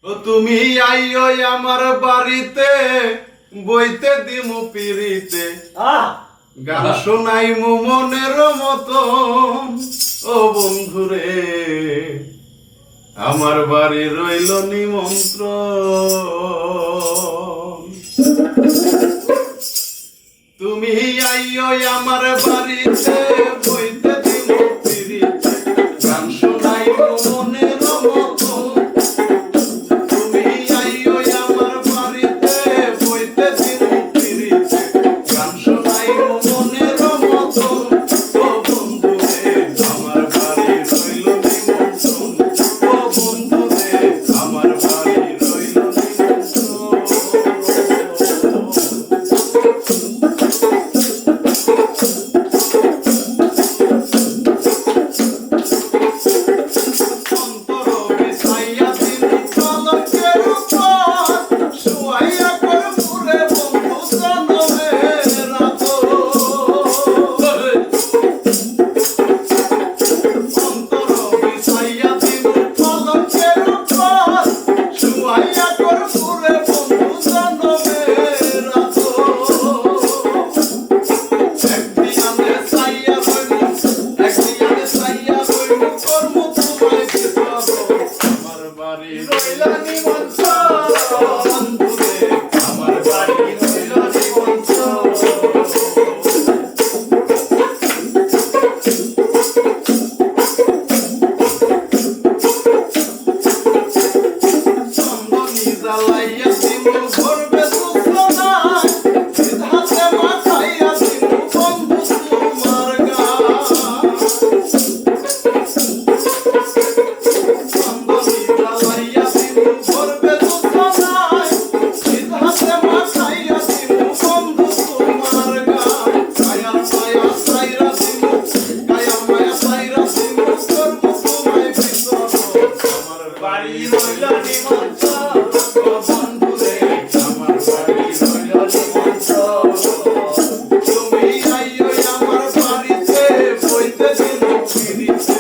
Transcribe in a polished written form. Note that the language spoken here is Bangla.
ও তুমি আইও আমার বাড়িতে, বইতে দিমু পিরিতে, গান শোনাইমু মনের মতন। ও বন্ধুরে আমার বাড়ি রইল নিমন্ত্রণ। তুমি আইও আমার বাড়িতে, বইতে দিমু পিরিতে, গান শোনাইমু মনের মতন। তুমি আইও আমার বাড়িতে, বইতে দিমু পিরিতে, গান শোনাইমু মনের মতন। ও বন্ধুরে আমার বাড়ি রইল নিমন্ত্রণ। ও বন্ধুরে আমার বাড়ি রইল নিমন্ত্রণ। তুমি আইও আমার বাড়িতে, বইতে দিমু পিরিতে।